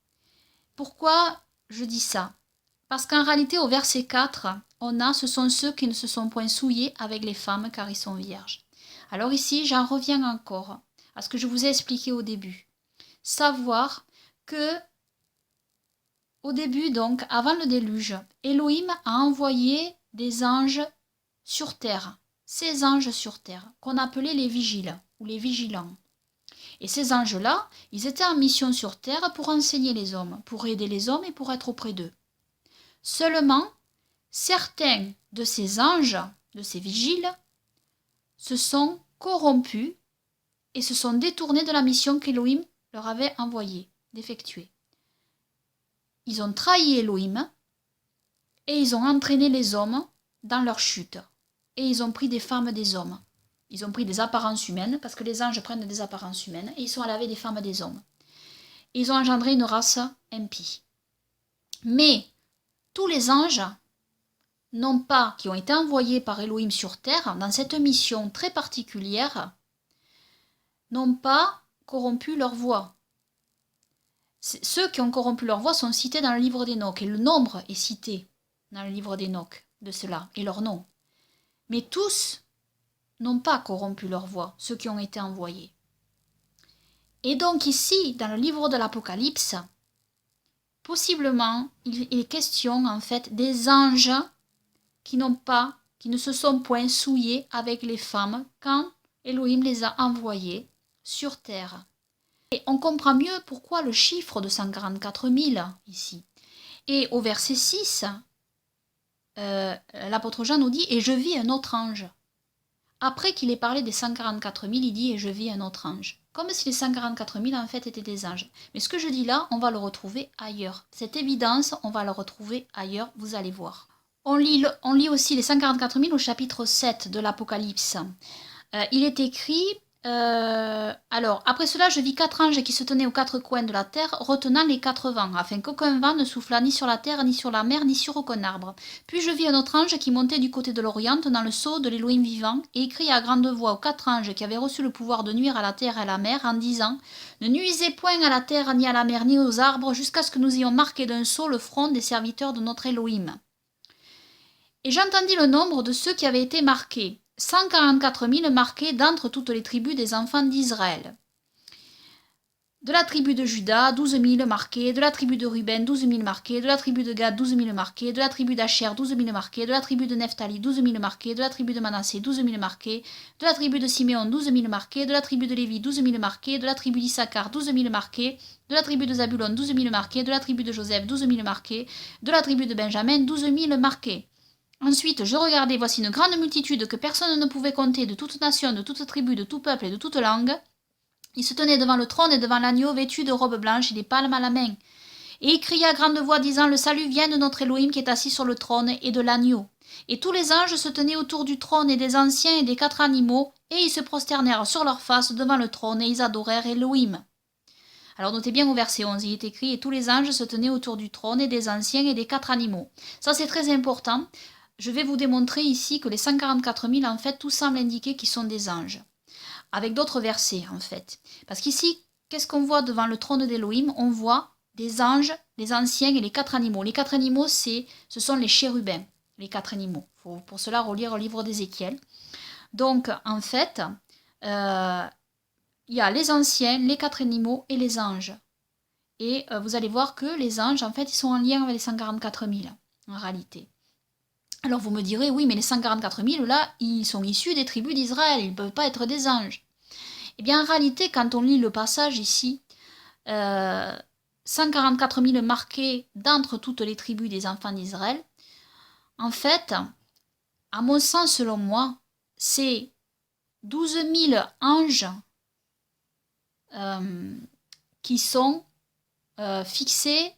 Pourquoi je dis ça? Parce qu'en réalité, au verset 4, ce sont ceux qui ne se sont point souillés avec les femmes car ils sont vierges. Alors ici, j'en reviens encore à ce que je vous ai expliqué au début. Savoir que, au début donc, avant le déluge, Elohim a envoyé des anges sur terre. Ces anges sur terre, qu'on appelait les vigiles ou les vigilants. Et ces anges-là, ils étaient en mission sur terre pour enseigner les hommes, pour aider les hommes et pour être auprès d'eux. Seulement, certains de ces anges, de ces vigiles, se sont corrompus et se sont détournés de la mission qu'Élohim leur avait envoyée d'effectuer. Ils ont trahi Elohim et ils ont entraîné les hommes dans leur chute. Et ils ont pris des femmes des hommes. Ils ont pris des apparences humaines, parce que les anges prennent des apparences humaines, et ils sont allés avec des femmes des hommes. Et ils ont engendré une race impie. Mais tous les anges qui ont été envoyés par Elohim sur terre, dans cette mission très particulière, n'ont pas corrompu leur voix. Ceux qui ont corrompu leur voix sont cités dans le livre d'Enoch, et le nombre est cité dans le livre d'Enoch de cela, et leur nom. Mais tous n'ont pas corrompu leur voix, ceux qui ont été envoyés. Et donc ici, dans le livre de l'Apocalypse, possiblement, il est question en fait des anges qui ne se sont point souillés avec les femmes quand Elohim les a envoyés sur terre. Et on comprend mieux pourquoi le chiffre de 144 000 ici. Et au verset 6, l'apôtre Jean nous dit « Et je vis un autre ange ». Après qu'il ait parlé des 144 000, il dit « Et je vis un autre ange ». Comme si les 144 000 en fait étaient des anges. Mais ce que je dis là, on va le retrouver ailleurs. Cette évidence, on va le retrouver ailleurs, vous allez voir. On lit aussi les 144 000 au chapitre 7 de l'Apocalypse. Il est écrit... alors, après cela, je vis 4 anges qui se tenaient aux 4 coins de la terre, retenant les 4 vents, afin qu'aucun vent ne soufflât ni sur la terre, ni sur la mer, ni sur aucun arbre. Puis je vis un autre ange qui montait du côté de l'Orient, dans le sceau de l'Élohim vivant, et cria à grande voix aux 4 anges qui avaient reçu le pouvoir de nuire à la terre et à la mer, en disant « Ne nuisez point à la terre, ni à la mer, ni aux arbres, jusqu'à ce que nous ayons marqué d'un sceau le front des serviteurs de notre Élohim. » Et j'entendis le nombre de ceux qui avaient été marqués. 144 000 marqués d'entre toutes les tribus des enfants d'Israël. De la tribu de Juda, 12 000 marqués, de la tribu de Ruben, 12 000 marqués, de la tribu de Gad, 12 000 marqués, de la tribu d'Asher, 12 000 marqués, de la tribu de Nephtali, 12 000 marqués, de la tribu de Manassé, 12 000 marqués, de la tribu de Siméon, 12 000 marqués, de la tribu de Lévi, 12 000 marqués, de la tribu d'Issachar, 12 000 marqués, de la tribu de Zabulon, 12 000 marqués, de la tribu de Joseph, 12 000 marqués, de la tribu de Benjamin, 12 000 marqués. Ensuite, je regardai, voici une grande multitude que personne ne pouvait compter, de toute nation, de toute tribu, de tout peuple et de toute langue. Ils se tenaient devant le trône et devant l'agneau, vêtus de robes blanches et des palmes à la main. Et il cria à grande voix, disant, le salut vient de notre Elohim qui est assis sur le trône et de l'agneau. Et tous les anges se tenaient autour du trône et des anciens et des 4 animaux, et ils se prosternèrent sur leur face devant le trône, et ils adorèrent Elohim. Alors notez bien au verset 11, il est écrit, et tous les anges se tenaient autour du trône et des anciens et des 4 animaux. Ça c'est très important. Je vais vous démontrer ici que les 144 000, en fait, tout semble indiquer qu'ils sont des anges. Avec d'autres versets, en fait. Parce qu'ici, qu'est-ce qu'on voit devant le trône d'Elohim? On voit des anges, les anciens et les 4 animaux. Les 4 animaux, ce sont les chérubins, les 4 animaux. Il faut pour cela relire le livre d'Ézéchiel. Donc, en fait, il y a les anciens, les 4 animaux et les anges. Et vous allez voir que les anges, en fait, ils sont en lien avec les 144 000, en réalité. Alors vous me direz, oui, mais les 144 000, là, ils sont issus des tribus d'Israël, ils ne peuvent pas être des anges. Eh bien, en réalité, quand on lit le passage ici, 144 000 marqués d'entre toutes les tribus des enfants d'Israël, en fait, à mon sens, selon moi, c'est 12 000 anges qui sont fixés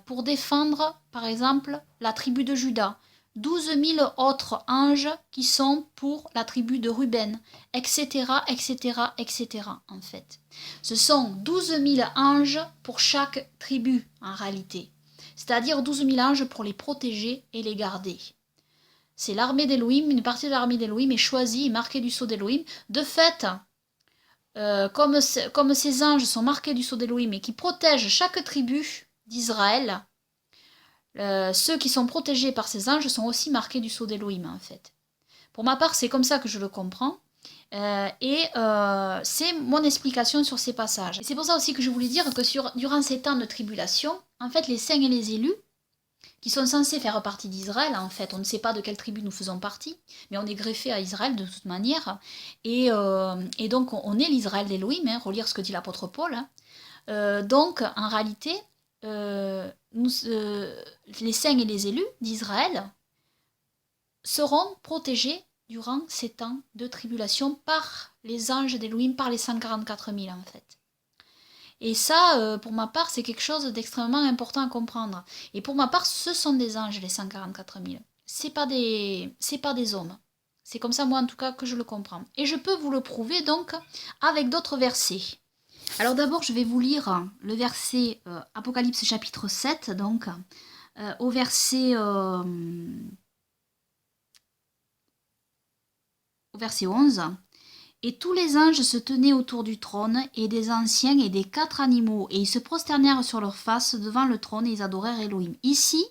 pour défendre, par exemple, la tribu de Juda. 12 000 autres anges qui sont pour la tribu de Ruben, etc., etc., etc., en fait. Ce sont 12 000 anges pour chaque tribu, en réalité. C'est-à-dire 12 000 anges pour les protéger et les garder. C'est l'armée d'Elohim, une partie de l'armée d'Elohim est choisie et marquée du sceau d'Elohim. De fait, comme ces anges sont marqués du sceau d'Elohim et qui protègent chaque tribu d'Israël, ceux qui sont protégés par ces anges sont aussi marqués du sceau d'Elohim, en fait. Pour ma part, c'est comme ça que je le comprends. C'est mon explication sur ces passages. Et c'est pour ça aussi que je voulais dire que durant ces temps de tribulation, en fait, les saints et les élus, qui sont censés faire partie d'Israël, en fait, on ne sait pas de quelle tribu nous faisons partie, mais on est greffé à Israël de toute manière, et donc on est l'Israël d'Elohim, hein, relire ce que dit l'apôtre Paul. Hein. Donc, en réalité, les saints et les élus d'Israël seront protégés durant ces temps de tribulation par les anges d'Elohim, par les 144 000 en fait. Et ça, pour ma part, c'est quelque chose d'extrêmement important à comprendre. Et pour ma part, ce sont des anges, les 144 000. C'est pas des hommes. C'est comme ça, moi, en tout cas, que je le comprends. Et je peux vous le prouver, donc, avec d'autres versets. Alors d'abord, je vais vous lire le verset Apocalypse chapitre 7, donc, au verset 11. Et tous les anges se tenaient autour du trône, et des anciens et des 4 animaux, et ils se prosternèrent sur leur face devant le trône, et ils adorèrent Elohim. Ici,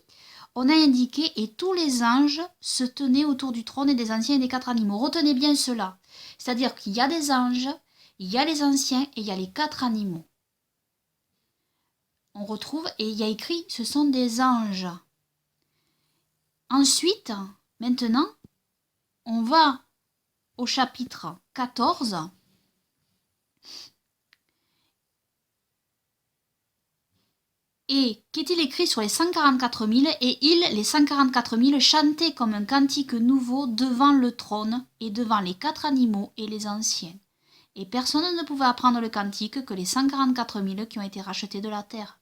on a indiqué, et tous les anges se tenaient autour du trône, et des anciens et des 4 animaux. Retenez bien cela. C'est-à-dire qu'il y a des anges, il y a les anciens, et il y a les 4 animaux. On retrouve, et il y a écrit, ce sont des anges. Ensuite, maintenant, on va au chapitre 14. Et qu'est-il écrit sur les 144 000? Et ils, les 144 000, chantaient comme un cantique nouveau devant le trône et devant les 4 animaux et les anciens. Et personne ne pouvait apprendre le cantique que les 144 000 qui ont été rachetés de la terre.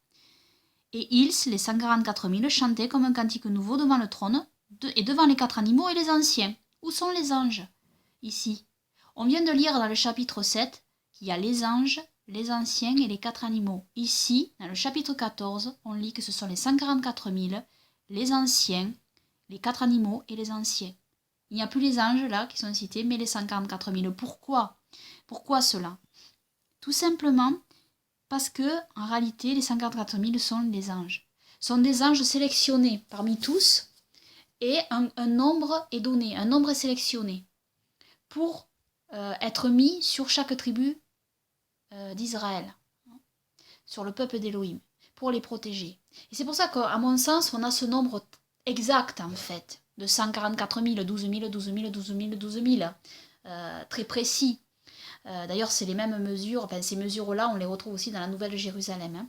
Et ils, les 144 000, chantaient comme un cantique nouveau devant le trône et devant les 4 animaux et les anciens. Où sont les anges? Ici. On vient de lire dans le chapitre 7 qu'il y a les anges, les anciens et les 4 animaux. Ici, dans le chapitre 14, on lit que ce sont les 144 000, les anciens, les 4 animaux et les anciens. Il n'y a plus les anges là qui sont cités, mais les 144 000. Pourquoi? Pourquoi cela? Tout simplement parce que, en réalité, les 144 000 sont les anges. Sont des anges sélectionnés parmi tous, et un nombre est donné, un nombre est sélectionné pour être mis sur chaque tribu d'Israël, sur le peuple d'Élohim, pour les protéger. Et c'est pour ça qu'à mon sens, on a ce nombre exact, en fait, de 144 000, 12 000, 12 000, 12 000, 12 000, très précis. D'ailleurs, c'est les mêmes mesures, enfin, ces mesures-là, on les retrouve aussi dans la Nouvelle Jérusalem. Hein.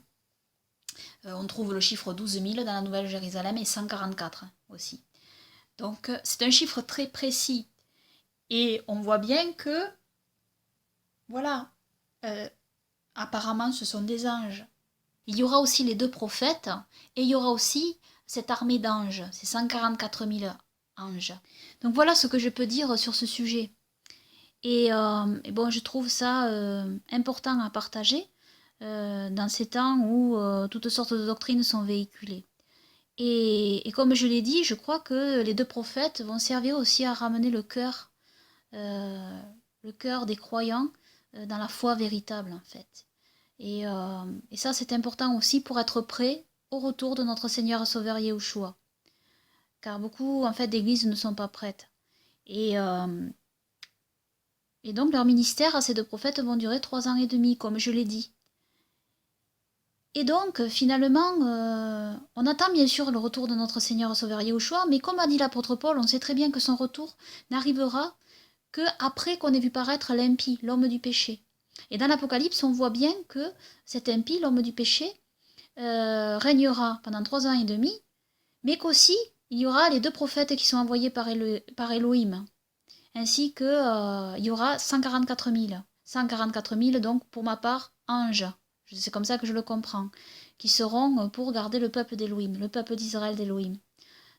On trouve le chiffre 12 000 dans la Nouvelle Jérusalem et 144 aussi. Donc, c'est un chiffre très précis. Et on voit bien que, voilà, apparemment, ce sont des anges. Il y aura aussi les 2 prophètes et il y aura aussi cette armée d'anges, ces 144 000 anges. Donc voilà ce que je peux dire sur ce sujet. Et bon, je trouve ça important à partager dans ces temps où toutes sortes de doctrines sont véhiculées. Et comme je l'ai dit, je crois que les 2 prophètes vont servir aussi à ramener le cœur des croyants dans la foi véritable, en fait. Et ça, c'est important aussi pour être prêt au retour de notre Seigneur et Sauveur Yahushua. Car beaucoup, en fait, d'églises ne sont pas prêtes. Et donc, leur ministère à ces 2 prophètes vont durer 3 ans et demi, comme je l'ai dit. Et donc, finalement, on attend bien sûr le retour de notre Seigneur et Sauveur Yahushua, mais comme a dit l'apôtre Paul, on sait très bien que son retour n'arrivera qu'après qu'on ait vu paraître l'impie, l'homme du péché. Et dans l'Apocalypse, on voit bien que cet impie, l'homme du péché, régnera pendant 3 ans et demi, mais qu'aussi, il y aura les 2 prophètes qui sont envoyés par Elohim, ainsi que il y aura 144 000. 144 000, donc, pour ma part, anges. C'est comme ça que je le comprends, qui seront pour garder le peuple d'Elohim, le peuple d'Israël d'Elohim.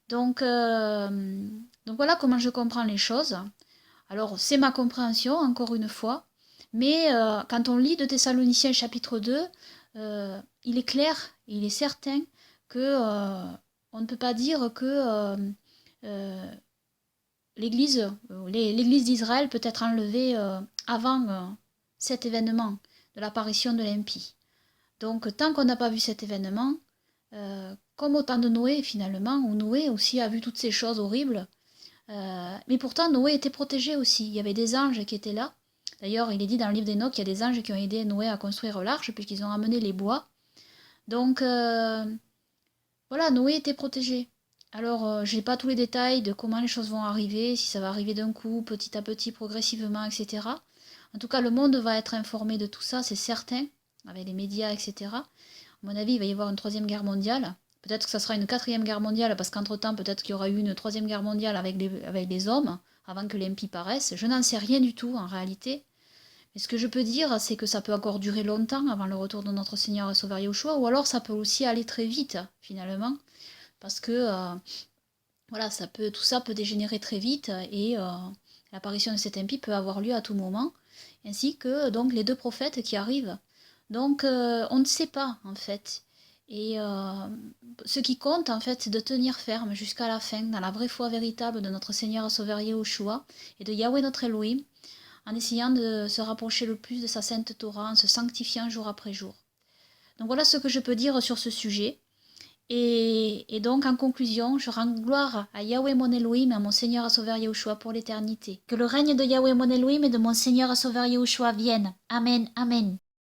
Donc voilà comment je comprends les choses. Alors, c'est ma compréhension, encore une fois, mais quand on lit de Thessaloniciens chapitre 2, il est clair, il est certain que on ne peut pas dire que l'Église d'Israël peut être enlevée avant cet événement de l'apparition de l'impie. Donc, tant qu'on n'a pas vu cet événement, comme au temps de Noé, finalement, où Noé aussi a vu toutes ces choses horribles, mais pourtant, Noé était protégé aussi. Il y avait des anges qui étaient là. D'ailleurs, il est dit dans le livre d'Enoch qu'il y a des anges qui ont aidé Noé à construire l'arche, puisqu'ils ont amené les bois. Donc, voilà, Noé était protégé. Alors, je n'ai pas tous les détails de comment les choses vont arriver, si ça va arriver d'un coup, petit à petit, progressivement, etc. En tout cas, le monde va être informé de tout ça, c'est certain, avec les médias, etc. À mon avis, il va y avoir une 3e guerre mondiale. Peut-être que ça sera une 4e guerre mondiale, parce qu'entre-temps, peut-être qu'il y aura eu une 3e guerre mondiale avec les hommes, avant que l'impie paraisse. Je n'en sais rien du tout, en réalité. Mais ce que je peux dire, c'est que ça peut encore durer longtemps avant le retour de notre Seigneur et Sauveur Yahushua, ou alors ça peut aussi aller très vite, finalement, parce que voilà, tout ça peut dégénérer très vite, et l'apparition de cet impie peut avoir lieu à tout moment, ainsi que donc les 2 prophètes qui arrivent. Donc on ne sait pas, en fait. Et ce qui compte, en fait, c'est de tenir ferme jusqu'à la fin, dans la vraie foi véritable de notre Seigneur et Sauveur Yahushua et de Yahweh notre Elohim, en essayant de se rapprocher le plus de sa sainte Torah, en se sanctifiant jour après jour. Donc voilà ce que je peux dire sur ce sujet. Et donc, en conclusion, je rends gloire à Yahweh mon Elohim et à mon Seigneur et Sauveur Yahushua pour l'éternité. Que le règne de Yahweh mon Elohim et de mon Seigneur et Sauveur Yahushua vienne. Amen, amen.